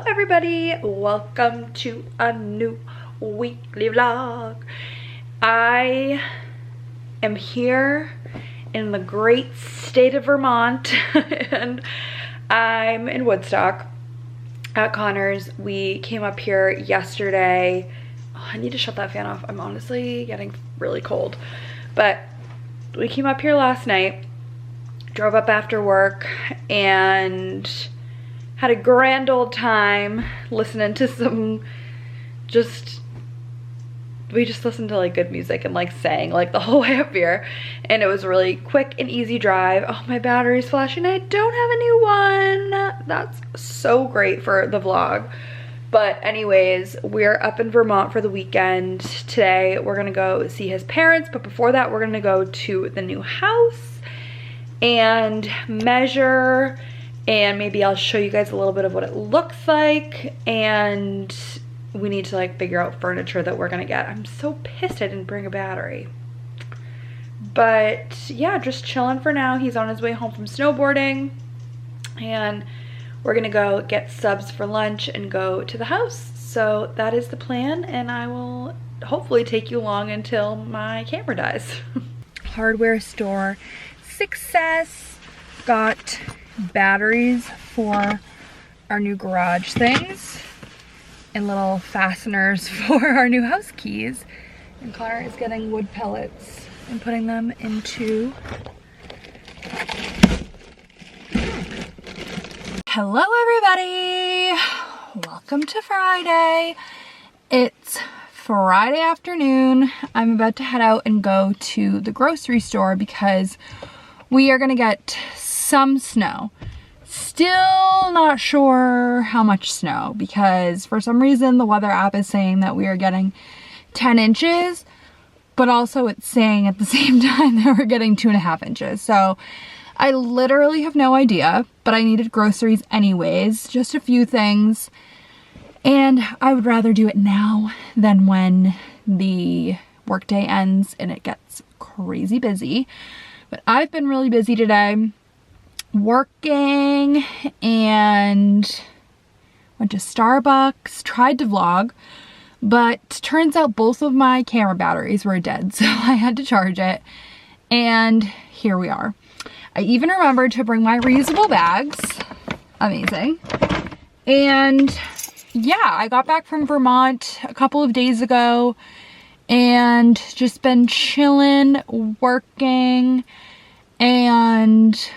everybody, welcome to a new weekly vlog. I am here in the great state of Vermont and I'm in Woodstock at Connor's. We came up here yesterday. Oh, I need to shut that fan off. I'm honestly getting really cold, but we came up here last night, drove up after work, and had a grand old time listening to some we just listened to like good music and like sang like the whole way up here, and it was a really quick and easy drive. Oh, my battery's flashing. I don't have a new one. That's so great for the vlog. But anyways, we're up in Vermont for the weekend. Today we're gonna go see his parents, but before that we're gonna go to the new house and measure, and maybe I'll show you guys a little bit of what it looks like, and we need to like figure out furniture that we're gonna get. I'm so pissed I didn't bring a battery. But yeah, just chilling for now. He's on his way home from snowboarding, and we're gonna go get subs for lunch and go to the house. So that is the plan, and I will hopefully take you along until my camera dies. Hardware store success. Got batteries for our new garage things and little fasteners for our new house keys. And Connor is getting wood pellets and putting them into. Hello everybody, welcome to Friday. It's Friday afternoon. I'm about to head out and go to the grocery store because we are gonna get some snow. Still not sure how much snow, because for some reason the weather app is saying that we are getting 10 inches, but also it's saying at the same time that we're getting 2.5 inches. So I literally have no idea, but I needed groceries anyways, just a few things. And I would rather do it now than when the workday ends and it gets crazy busy. But I've been really busy today, working, and went to Starbucks, tried to vlog, but turns out both of my camera batteries were dead, so I had to charge it, and here we are. I even remembered to bring my reusable bags. Amazing. And yeah, I got back from Vermont a couple of days ago and just been chilling, working, and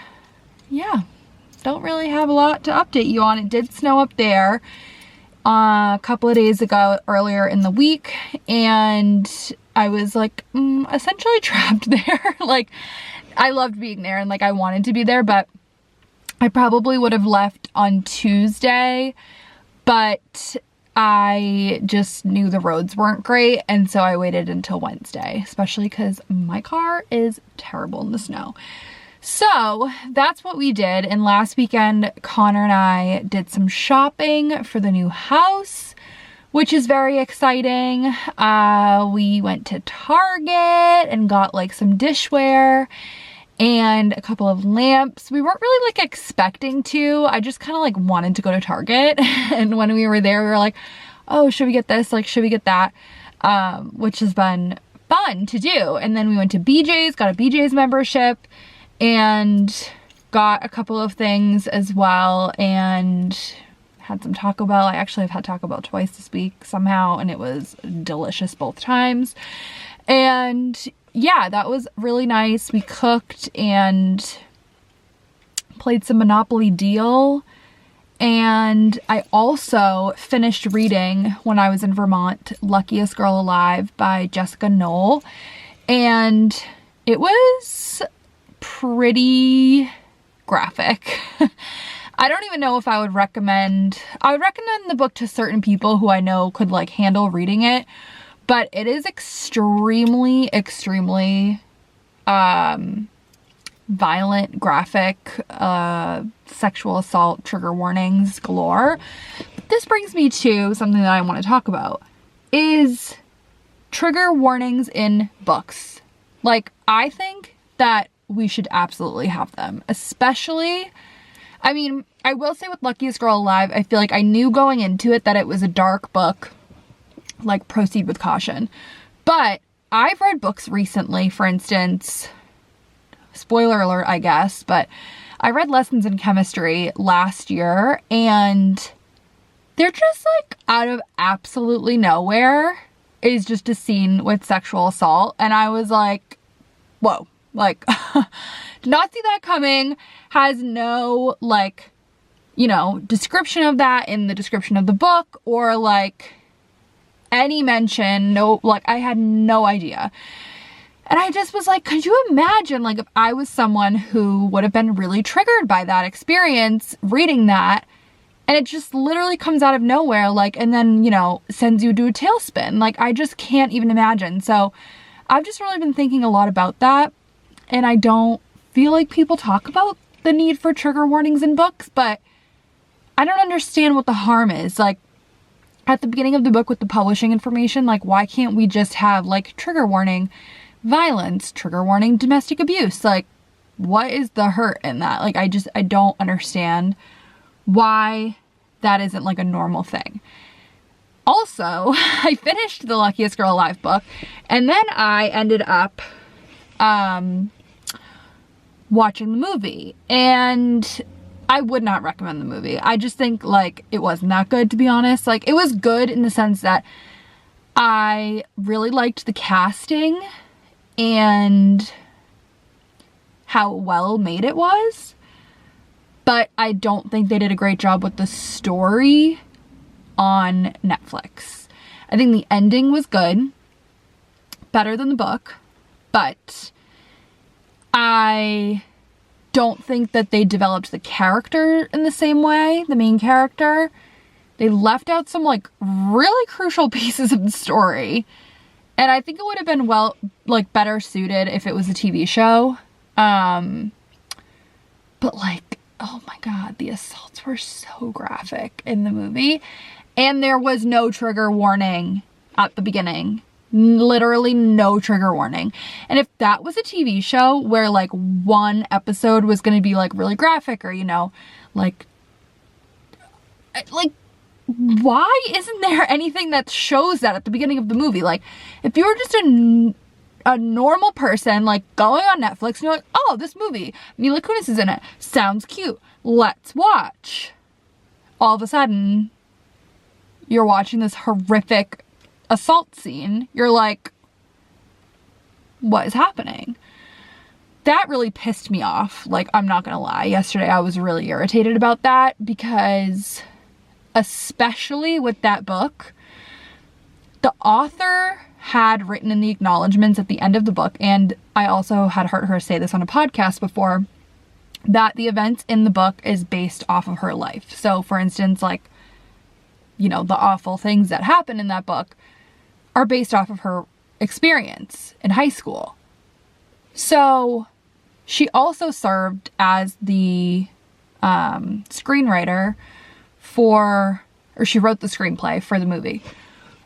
yeah, don't really have a lot to update you on. It did snow up there a couple of days ago, earlier in the week, and I was like essentially trapped there. Like, I loved being there and like I wanted to be there, but I probably would have left on Tuesday, but I just knew the roads weren't great, and so I waited until Wednesday, especially because my car is terrible in the snow. So that's what we did, and last weekend Connor and I did some shopping for the new house, which is very exciting. We went to Target and got like some dishware and a couple of lamps. We weren't really like expecting to. I just kind of like wanted to go to Target. And when we were there, we were like, oh, should we get this? Like, should we get that? Which has been fun to do. And then we went to BJ's, got a BJ's membership, and got a couple of things as well, and had some Taco Bell. I actually have had Taco Bell twice this week somehow, and it was delicious both times. And yeah, that was really nice. We cooked and played some Monopoly Deal. And I also finished reading, when I was in Vermont, Luckiest Girl Alive by Jessica Knoll. And it was pretty graphic. I don't even know if I would recommend the book to certain people who I know could like handle reading it. But it is extremely, extremely violent, graphic, sexual assault, trigger warnings galore. But this brings me to something that I want to talk about, is trigger warnings in books. Like, I think that we should absolutely have them, especially I mean, I will say with Luckiest Girl Alive, I feel like I knew going into it that it was a dark book. Like, proceed with caution. But I've read books recently, for instance, spoiler alert, I guess, but I read Lessons in Chemistry last year, and they're just like out of absolutely nowhere is just a scene with sexual assault. And I was like, whoa, like, did not see that coming. Has no, like, you know, description of that in the description of the book, or like any mention. No, like, I had no idea. And I just was like, could you imagine, like, if I was someone who would have been really triggered by that experience reading that, and it just literally comes out of nowhere, like, and then, you know, sends you to a tailspin. Like, I just can't even imagine. So I've just really been thinking a lot about that. And I don't feel like people talk about the need for trigger warnings in books, but I don't understand what the harm is. Like, at the beginning of the book with the publishing information, like, why can't we just have, like, trigger warning violence, trigger warning domestic abuse? Like, what is the hurt in that? Like, I don't understand why that isn't like a normal thing. Also, I finished the Luckiest Girl Alive book, and then I ended up watching the movie, and I would not recommend the movie. I just think, like, it wasn't that good, to be honest. Like, it was good in the sense that I really liked the casting and how well made it was. But I don't think they did a great job with the story on Netflix. I think the ending was good, better than the book, but I don't think that they developed the character in the same way, the main character. They left out some, like, really crucial pieces of the story. And I think it would have been better suited if it was a TV show. But, like, oh my God, the assaults were so graphic in the movie. And there was no trigger warning at the beginning. Literally no trigger warning. And if that was a TV show where, like, one episode was going to be, like, really graphic, or, you know, like, why isn't there anything that shows that at the beginning of the movie? Like, if you were just a normal person, like, going on Netflix and you're like, oh, this movie, Mila Kunis is in it, sounds cute, let's watch. All of a sudden, you're watching this horrific assault scene. You're like, what is happening? That really pissed me off. Like, I'm not gonna lie. Yesterday I was really irritated about that, because especially with that book, the author had written in the acknowledgments at the end of the book, and I also had heard her say this on a podcast before, that the events in the book is based off of her life. So, for instance, like, you know, the awful things that happen in that book are based off of her experience in high school. So she also served as the screenwriter she wrote the screenplay for the movie.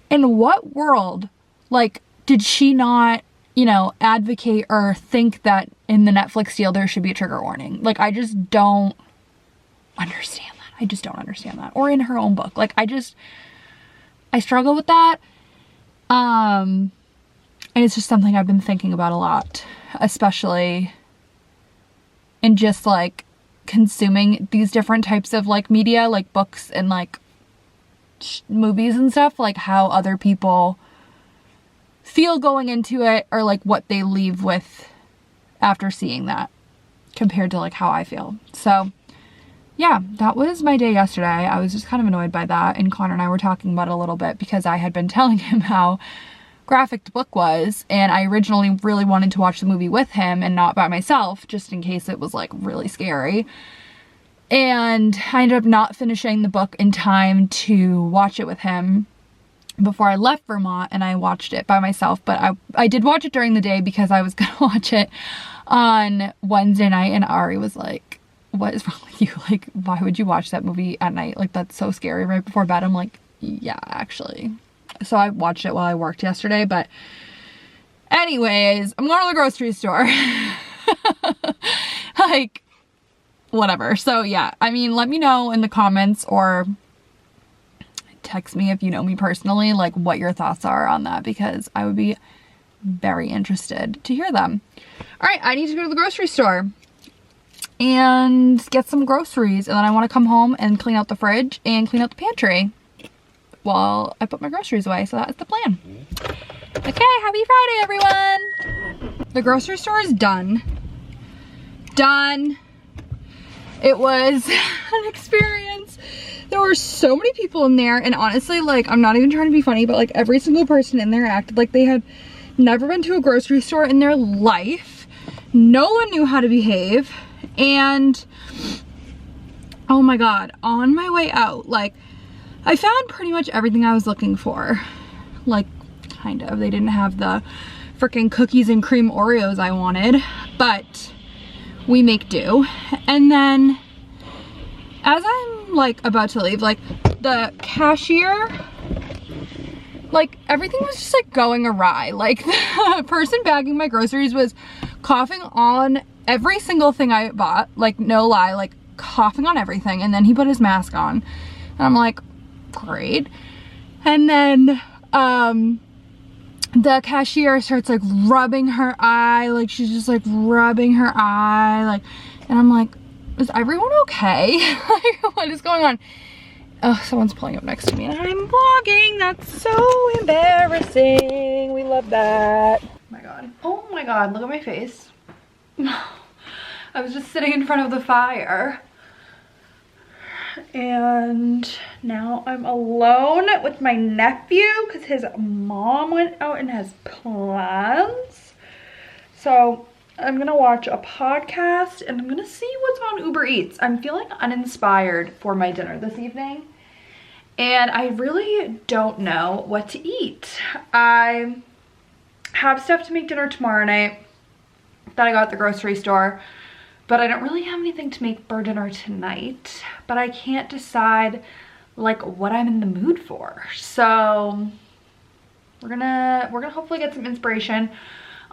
In what world, like, did she not, you know, advocate or think that in the Netflix deal there should be a trigger warning? Like, I just don't understand that. I just don't understand that. Or in her own book. Like, I struggle with that. And it's just something I've been thinking about a lot, especially in just, like, consuming these different types of, like, media, like books and, like, movies and stuff, like, how other people feel going into it, or, like, what they leave with after seeing that compared to, like, how I feel. So yeah, that was my day yesterday. I was just kind of annoyed by that, and Connor and I were talking about it a little bit because I had been telling him how graphic the book was, and I originally really wanted to watch the movie with him and not by myself, just in case it was, like, really scary. And I ended up not finishing the book in time to watch it with him before I left Vermont, and I watched it by myself. But I did watch it during the day because I was gonna watch it on Wednesday night, and Ari was like, what is wrong with you? Like, why would you watch that movie at night? Like, that's so scary right before bed. I'm like, yeah, actually. So I watched it while I worked yesterday, but anyways, I'm going to the grocery store. Like, whatever. So yeah, I mean, let me know in the comments or text me if you know me personally, like what your thoughts are on that, because I would be very interested to hear them. All right, I need to go to the grocery store and get some groceries, and then I want to come home and clean out the fridge and clean out the pantry while I put my groceries away. So that's the plan. Okay, happy Friday, everyone. The grocery store is done. Done. It was an experience. There were so many people in there, and honestly, like, I'm not even trying to be funny, but like every single person in there acted like they had never been to a grocery store in their life. No one knew how to behave. And oh my god, on my way out, like, I found pretty much everything I was looking for. Like, kind of. They didn't have the freaking cookies and cream Oreos I wanted, but we make do. And then as I'm like about to leave, like the cashier, like everything was just like going awry. Like the person bagging my groceries was coughing on every single thing I bought, like no lie, like coughing on everything. And then he put his mask on and I'm like, great. And then the cashier starts like rubbing her eye, like she's just like rubbing her eye, like, and I'm like, is everyone okay? Like, what is going on? Oh, someone's pulling up next to me and I'm vlogging. That's so embarrassing. We love that. Oh my god. Oh my god, look at my face. I was just sitting in front of the fire and now I'm alone with my nephew because his mom went out and has plans. So I'm gonna watch a podcast and I'm gonna see what's on Uber Eats. I'm feeling uninspired for my dinner this evening and I really don't know what to eat. I have stuff to make dinner tomorrow night that I got at the grocery store, but I don't really have anything to make for dinner tonight, but I can't decide like what I'm in the mood for. So we're gonna hopefully get some inspiration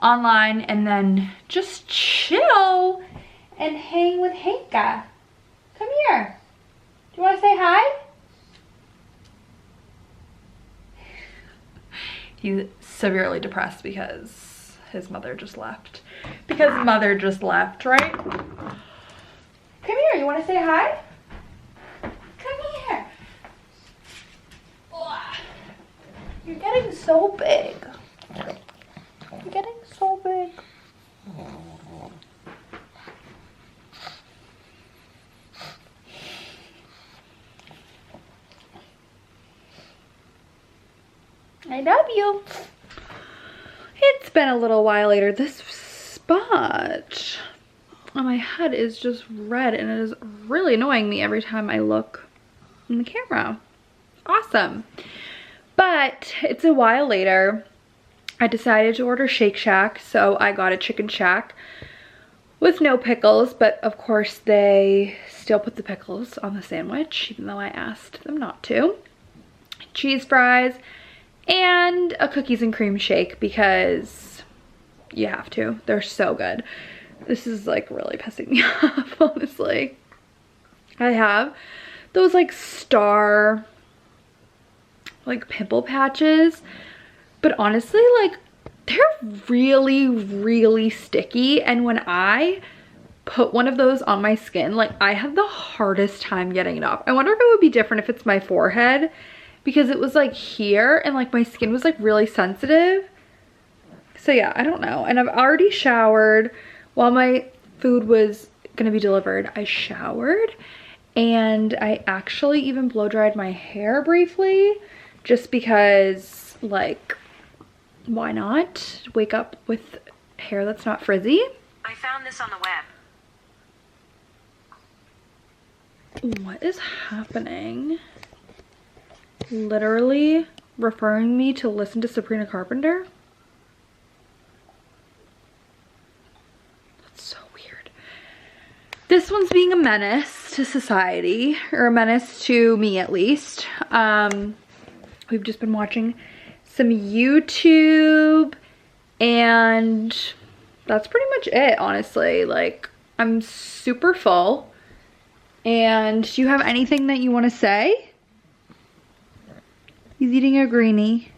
online and then just chill and hang with Hanka. Come here. Do you want to say hi? He's severely depressed because his mother just left. Because mother just left, right? Come here, you want to say hi? Come here. You're getting so big. You're getting so big. I love you. It's been a little while later. This spot on my head is just red and it is really annoying me every time I look in the camera. Awesome. But it's a while later. I decided to order Shake Shack, so I got a chicken shack with no pickles, but of course they still put the pickles on the sandwich, even though I asked them not to. Cheese fries and a cookies and cream shake because you have to. They're so good. This is like really pissing me off, honestly. I have those like star like pimple patches, but honestly, like they're really, really sticky. And when I put one of those on my skin, like I have the hardest time getting it off. I wonder if it would be different if it's my forehead, because it was like here and like my skin was like really sensitive. So yeah, I don't know. And I've already showered while my food was gonna be delivered. I showered and I actually even blow dried my hair briefly just because, like, why not wake up with hair that's not frizzy? I found this on the web. What is happening? Literally referring me to listen to Sabrina Carpenter? That's so weird. This one's being a menace to society, or a menace to me at least. We've just been watching some YouTube and that's pretty much it, honestly. Like, I'm super full And do you have anything that you want to say? He's eating a greenie,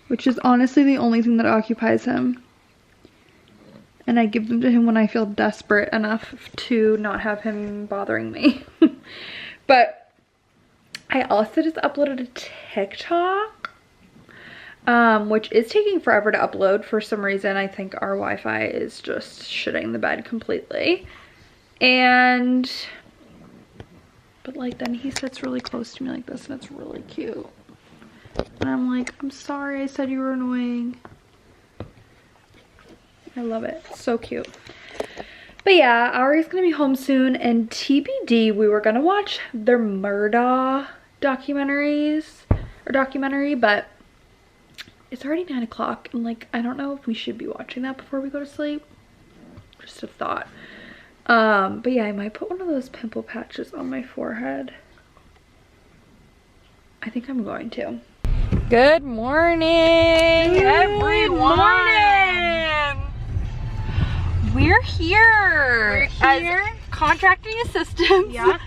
which is honestly the only thing that occupies him. And I give them to him when I feel desperate enough to not have him bothering me. But I also just uploaded a TikTok, which is taking forever to upload for some reason. I think our Wi-Fi is just shitting the bed completely. But like then he sits really close to me like this and it's really cute. And I'm like, I'm sorry I said you were annoying. I love it. So cute. But yeah, Ari's gonna be home soon, and TBD, we were gonna watch the Murdaugh documentary, but it's already 9 o'clock and like I don't know if we should be watching that before we go to sleep. Just a thought. But yeah, I might put one of those pimple patches on my forehead. I think I'm going to. Good morning, everyone. We're here. As contracting assistants. Yeah.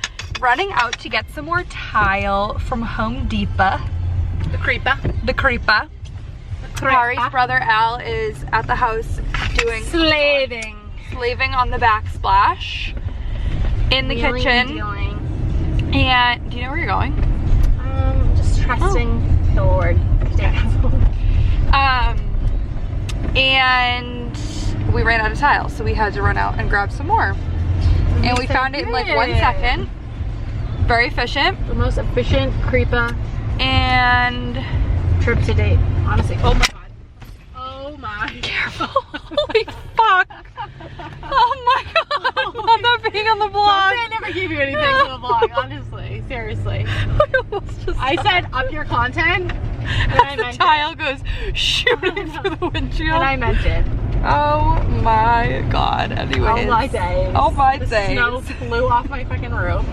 Running out to get some more tile from Home Depot. The creepa. Ari's brother Al is at the house doing slaving on the backsplash in the kitchen. And do you know where you're going? Just trusting the Lord. And we ran out of tile, so we had to run out and grab some more. And we found it in like 1 second. Very efficient. The most efficient creepa and trip to date, honestly. Oh my god. Oh my. Careful. Holy fuck. Oh my god. Not that being on the vlog. I never gave you anything for the vlog, honestly. Seriously. I said up your content. And I meant the tile goes shooting through the windshield. And I meant it. Oh my god. Anyways. Oh my days. Oh my the days. Snow flew off my fucking roof.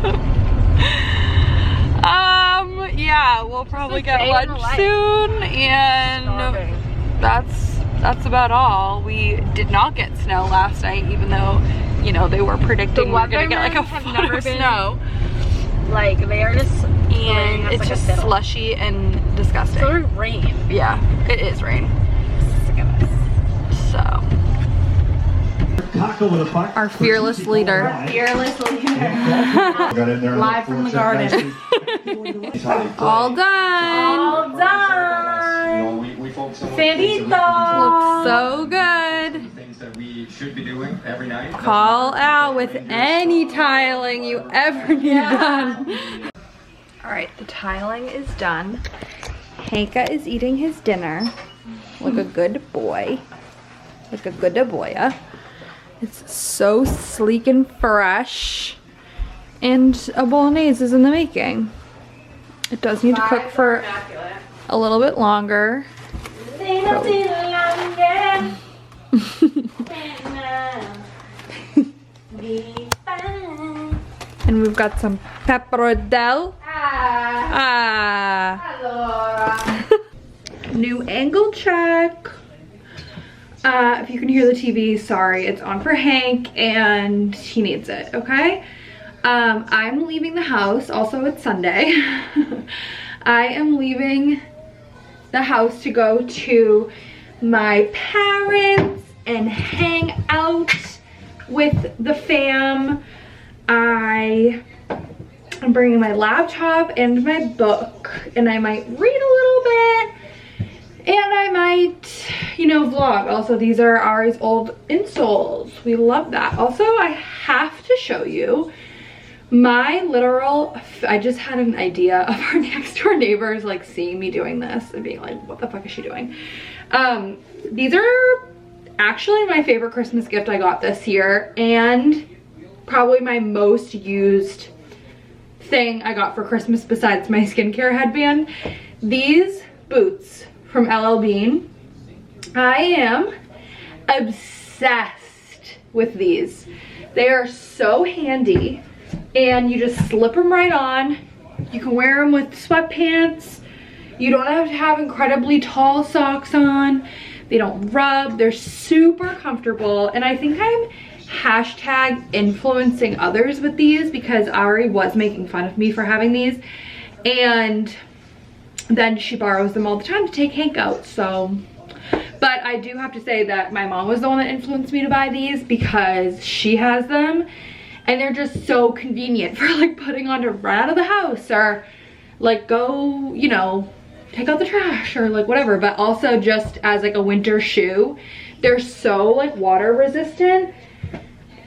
Yeah, we'll probably get lunch soon, and that's about all. We did not get snow last night, even though, you know, they were predicting we were gonna get like a foot of snow. Like, they are just, and it's like just slushy and disgusting. So rain. Yeah, it is rain. Sick of it. So. Our fearless leader. Live from the garden. All done. All done. Fandito. Looks so good. Things that we should be doing every night. Call out with any tiling you ever need done. All right, the tiling is done. Hanka is eating his dinner like a good boy. Like a good boya. It's so sleek and fresh. And a bolognese is in the making. It does need to cook for a little bit longer. And we've got some pepperodelle. New angle check. If you can hear the TV, sorry, it's on for Hank and he needs it, okay? I'm leaving the house, also it's Sunday. I am leaving the house to go to my parents and hang out with the fam. I am bringing my laptop and my book, and I might read a little bit. And I might, you know, vlog. Also, these are Ari's old insoles. We love that. Also, I have to show you my literal, I just had an idea of our next door neighbors like seeing me doing this and being like, what the fuck is she doing? These are actually my favorite Christmas gift I got this year, and probably my most used thing I got for Christmas besides my skincare headband. These boots from LL Bean. I am obsessed with these. They are so handy, and you just slip them right on. You can wear them with sweatpants. You don't have to have incredibly tall socks on. They don't rub. They're super comfortable, and I think I'm hashtag influencing others with these because Ari was making fun of me for having these, and then she borrows them all the time to take Hank out. So, but I do have to say that my mom was the one that influenced me to buy these because she has them and they're just so convenient for like putting on to run out of the house or like go, you know, take out the trash or like whatever, but also just as like a winter shoe. They're so like water resistant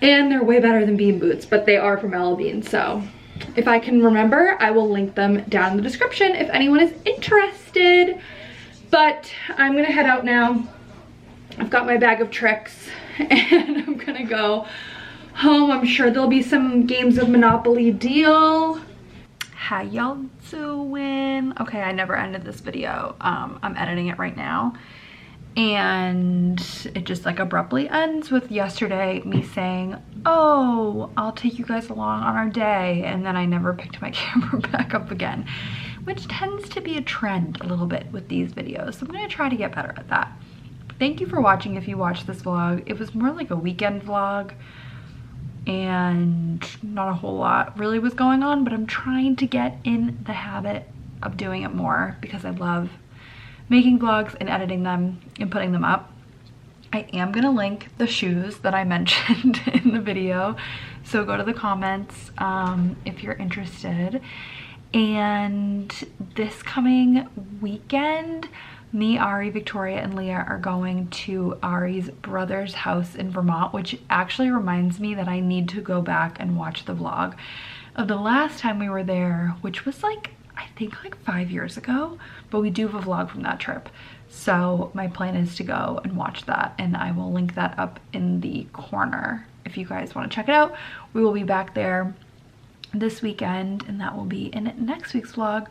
and they're way better than Bean boots, but they are from L Bean. So if I can remember, I will link them down in the description if anyone is interested. But I'm gonna head out now. I've got my bag of tricks and I'm gonna go home. I'm sure there'll be some games of Monopoly Deal. How y'all doing? Okay, I never ended this video. I'm editing it right now. And it just like abruptly ends with yesterday me saying, oh, I'll take you guys along on our day, and then I never picked my camera back up again, which tends to be a trend a little bit with these videos. So I'm gonna try to get better at that. Thank you for watching if you watched this vlog. It was more like a weekend vlog and not a whole lot really was going on, but I'm trying to get in the habit of doing it more because I love making vlogs and editing them and putting them up. I am gonna link the shoes that I mentioned in the video, so go to the comments if you're interested. And this coming weekend, me, Ari, Victoria, and Leah are going to Ari's brother's house in Vermont, which actually reminds me that I need to go back and watch the vlog of the last time we were there, which was like, I think like 5 years ago, but we do have a vlog from that trip. So my plan is to go and watch that, and I will link that up in the corner if you guys want to check it out. We will be back there this weekend, and that will be in next week's vlog.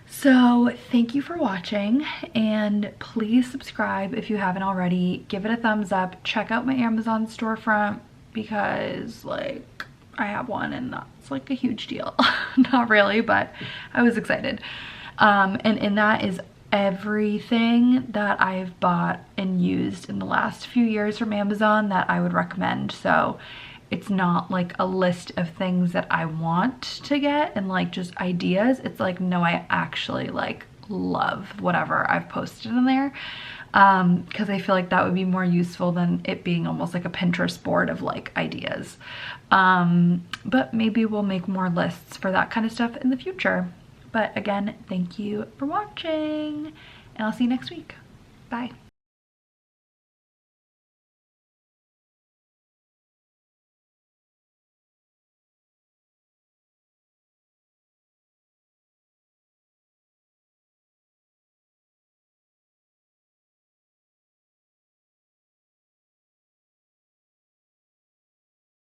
So thank you for watching, and please subscribe if you haven't already. Give it a thumbs up. Check out my Amazon storefront because like I have one and that's like a huge deal. Not really, but I was excited. And in that is everything that I've bought and used in the last few years from Amazon that I would recommend. So it's not like a list of things that I want to get and like just ideas. It's like, no, I actually like love whatever I've posted in there. Because I feel like that would be more useful than it being almost like a Pinterest board of like ideas. But maybe we'll make more lists for that kind of stuff in the future. But again, thank you for watching, and I'll see you next week. Bye.